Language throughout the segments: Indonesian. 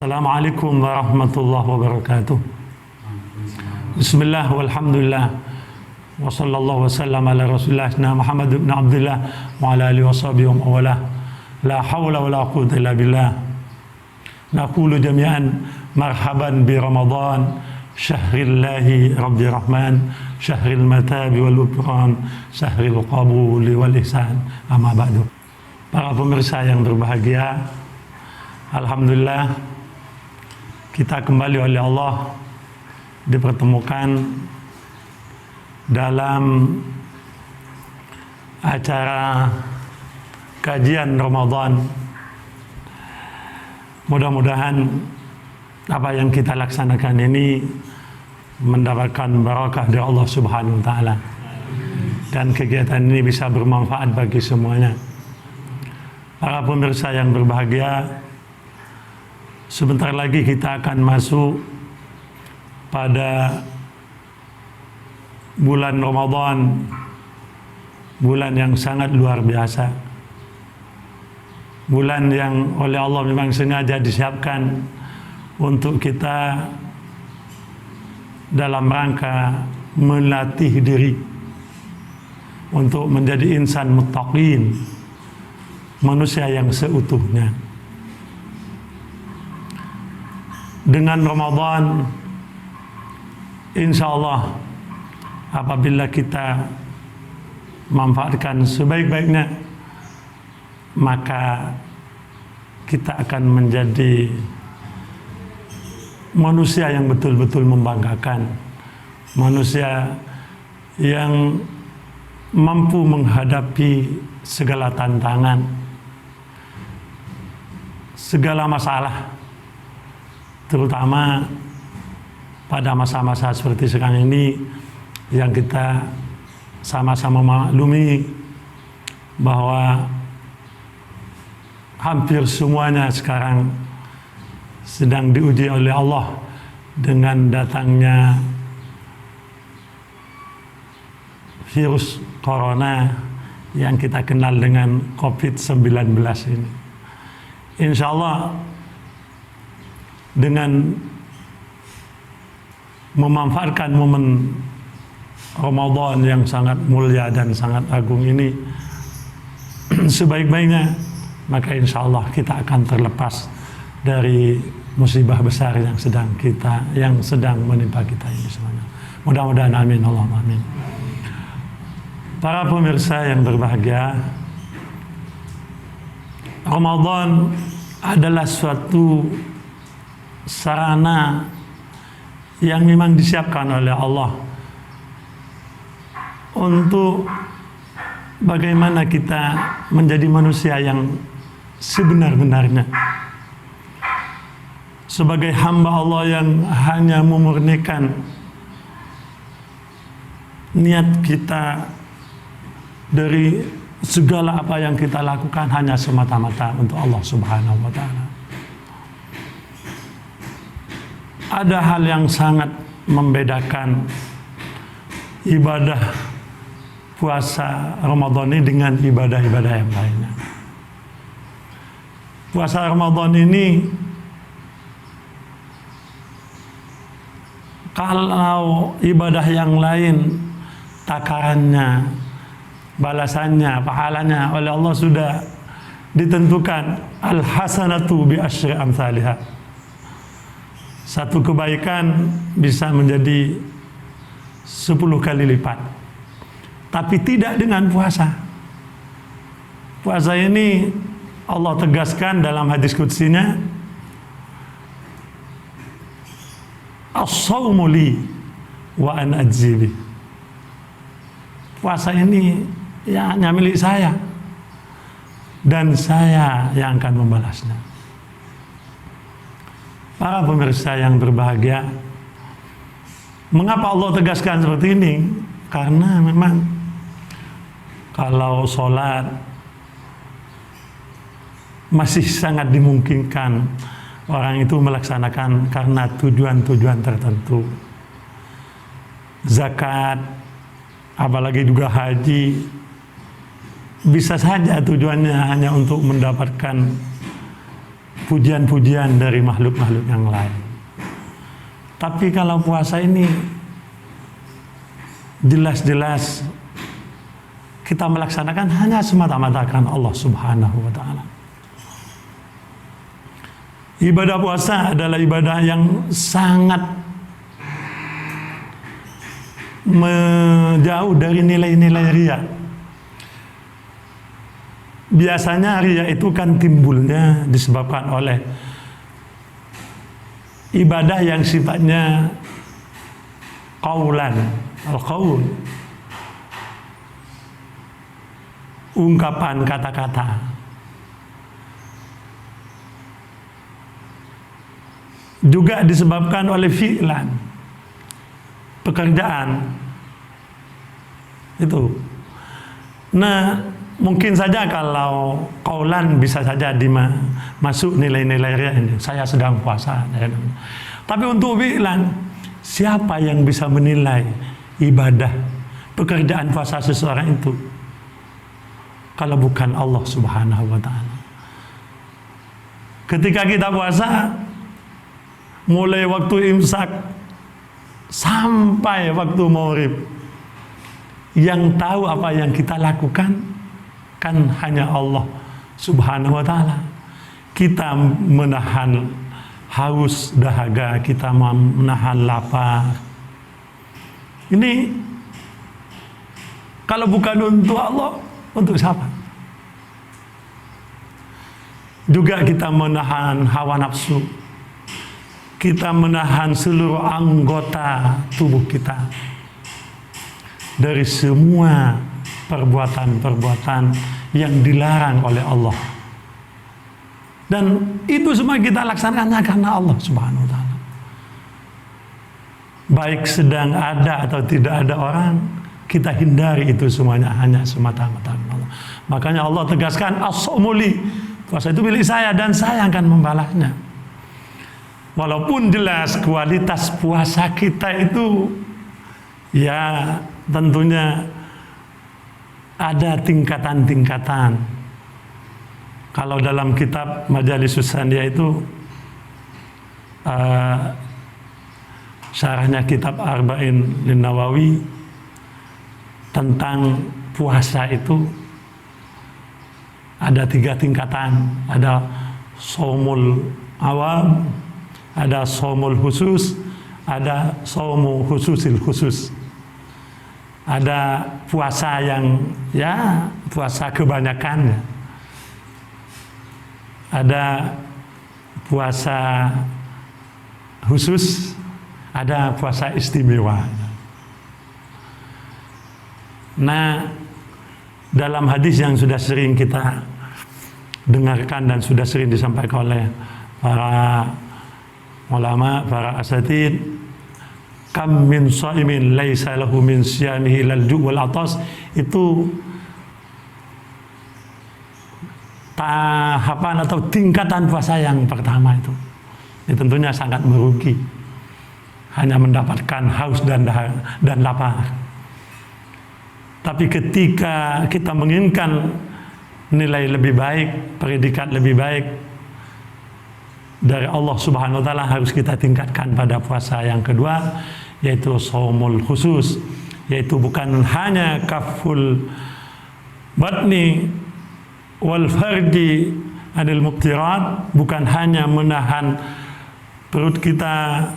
Assalamualaikum warahmatullahi wabarakatuh. Bismillah walhamdulillah wa sallallahu wasallam ala rasulillah Muhammad ibn Abdullah wa ala alihi wa sahbihi wa mawalah. La hawla wa la quwwata illa billah. Naqulu jami'an marhaban bi Ramadan syahrillahi rabbi rahman syahril matabi wal ukram syahril qabuli wal ihsan. Amma ba'du. Para pemirsa yang berbahagia, alhamdulillah kita kembali oleh Allah dipertemukan dalam acara kajian Ramadan. Mudah-mudahan apa yang kita laksanakan ini mendapatkan barakah dari Allah Subhanahu wa taala dan kegiatan ini bisa bermanfaat bagi semuanya. Para pemirsa yang berbahagia, sebentar lagi kita akan masuk pada bulan Ramadan, bulan yang sangat luar biasa, bulan yang oleh Allah memang sengaja disiapkan untuk kita dalam rangka melatih diri untuk menjadi insan muttaqin, manusia yang seutuhnya. Dengan Ramadan, insya Allah apabila kita manfaatkan sebaik-baiknya, maka kita akan menjadi manusia yang betul-betul membanggakan, manusia yang mampu menghadapi segala tantangan, segala masalah, terutama pada masa-masa seperti sekarang ini yang kita sama-sama maklumi bahwa hampir semuanya sekarang sedang diuji oleh Allah dengan datangnya virus corona yang kita kenal dengan COVID-19 ini. Insya Allah dengan memanfaatkan momen Ramadan yang sangat mulia dan sangat agung ini sebaik-baiknya, maka insya Allah kita akan terlepas dari musibah besar yang sedang menimpa kita ini semuanya. Mudah-mudahan amin, Allahumma amin. Para pemirsa yang berbahagia, Ramadan adalah suatu sarana yang memang disiapkan oleh Allah untuk bagaimana kita menjadi manusia yang sebenar-benarnya, sebagai hamba Allah yang hanya memurnikan niat kita dari segala apa yang kita lakukan hanya semata-mata untuk Allah Subhanahu wa taala. Ada hal yang sangat membedakan ibadah puasa Ramadan ini dengan ibadah-ibadah yang lainnya. Puasa Ramadan ini, kalau ibadah yang lain takarannya, balasannya, pahalanya oleh Allah sudah ditentukan, al-hasanatu bi asyri amsalihha. Satu kebaikan bisa menjadi 10 kali lipat. Tapi tidak dengan puasa. Puasa ini Allah tegaskan dalam hadis qudsinya, as-shaumu li wa ana ajzi. Puasa ini ya hanya milik saya dan saya yang akan membalasnya. Para pemirsa yang berbahagia, mengapa Allah tegaskan seperti ini? Karena memang kalau sholat masih sangat dimungkinkan orang itu melaksanakan karena tujuan-tujuan tertentu. Zakat, apalagi juga haji, bisa saja tujuannya hanya untuk mendapatkan pujian-pujian dari makhluk-makhluk yang lain. Tapi kalau puasa ini jelas-jelas kita melaksanakan hanya semata-mata karena Allah Subhanahu wa taala. Ibadah puasa adalah ibadah yang sangat menjauh dari nilai-nilai riya. Biasanya riya itu kan timbulnya disebabkan oleh ibadah yang sifatnya qaulan, al-qaul, ungkapan kata-kata. Juga disebabkan oleh fi'lan, pekerjaan itu. Nah, mungkin saja kalau qaulan bisa saja masuk nilai-nilai riya ini. Saya sedang puasa. Tapi untuk fi'lan, siapa yang bisa menilai ibadah pekerjaan puasa seseorang itu kalau bukan Allah Subhanahu wa taala? Ketika kita puasa, mulai waktu imsak sampai waktu maghrib, yang tahu apa yang kita lakukan kan hanya Allah Subhanahu wa taala. Kita menahan haus dahaga, kita menahan lapar. Ini kalau bukan untuk Allah, untuk siapa? Juga kita menahan hawa nafsu. Kita menahan seluruh anggota tubuh kita dari semua perbuatan-perbuatan yang dilarang oleh Allah. Dan itu semua kita laksanakannya karena Allah Subhanahu wa taala. Baik sedang ada atau tidak ada orang, kita hindari itu semuanya hanya semata-mata Allah. Makanya Allah tegaskan, as-saumu li, puasa itu milik saya dan saya akan membalasnya. Walaupun jelas kualitas puasa kita itu ya tentunya ada tingkatan-tingkatan. Kalau dalam kitab Majalisus Sandia itu syarahnya kitab Arba'in Lin-Nawawi tentang puasa itu ada 3 tingkatan. Ada shaumul awam, ada shaumul khusus, ada shaumu khususil khusus. Ada puasa yang ya puasa kebanyakan, ada puasa khusus, ada puasa istimewa. Nah, dalam hadis yang sudah sering kita dengarkan dan sudah sering disampaikan oleh para ulama, para asatid, kam min shaimin laisa lahu min siyamihi ilal ju' wal atas, itu tahapan atau tingkatan puasa yang pertama itu. Ini tentunya sangat merugi, hanya mendapatkan haus dan lapar. Tapi ketika kita menginginkan nilai lebih baik, predikat lebih baik dari Allah Subhanahu wa taala, harus kita tingkatkan pada puasa yang kedua, yaitu shaumul khusus, yaitu bukan hanya kaful batni wal farji anil muftirat, bukan hanya menahan perut kita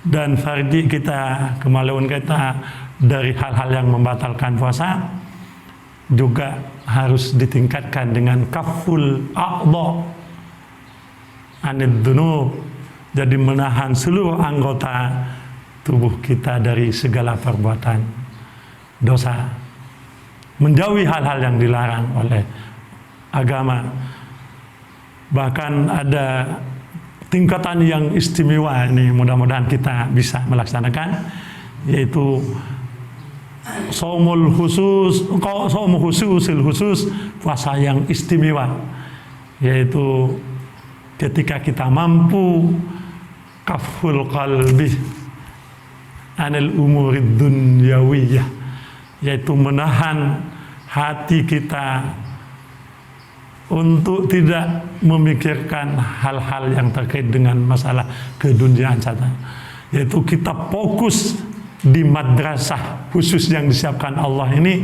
dan farji kita, kemaluan kita dari hal-hal yang membatalkan puasa, juga harus ditingkatkan dengan kaful a'dha anid dunub, jadi menahan seluruh anggota tubuh kita dari segala perbuatan dosa, menjauhi hal-hal yang dilarang oleh agama. Bahkan ada tingkatan yang istimewa, ini mudah-mudahan kita bisa melaksanakan, yaitu shaumul khusus, shaumul khususil khusus, puasa yang istimewa, yaitu ketika kita mampu kaful qalbi anil umurid dunyawiyah, yaitu menahan hati kita untuk tidak memikirkan hal-hal yang terkait dengan masalah keduniaan saja, yaitu kita fokus di madrasah khusus yang disiapkan Allah ini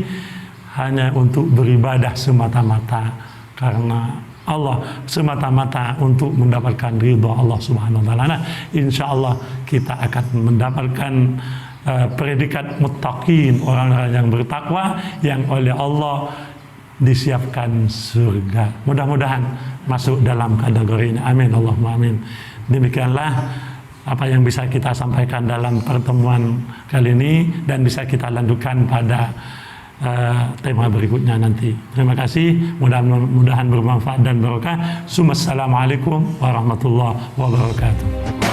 hanya untuk beribadah semata-mata karena Allah, semata-mata untuk mendapatkan ridha Allah Subhanahu wa taala. Nah, insya Allah kita akan mendapatkan predikat muttaqin, orang-orang yang bertakwa yang oleh Allah disiapkan surga. Mudah-mudahan masuk dalam kategori ini. Amin, Allahumma amin. Demikianlah apa yang bisa kita sampaikan dalam pertemuan kali ini dan bisa kita lanjutkan pada tema berikutnya nanti. Terima kasih, mudah-mudahan bermanfaat dan barokah. Assalamualaikum warahmatullahi wabarakatuh.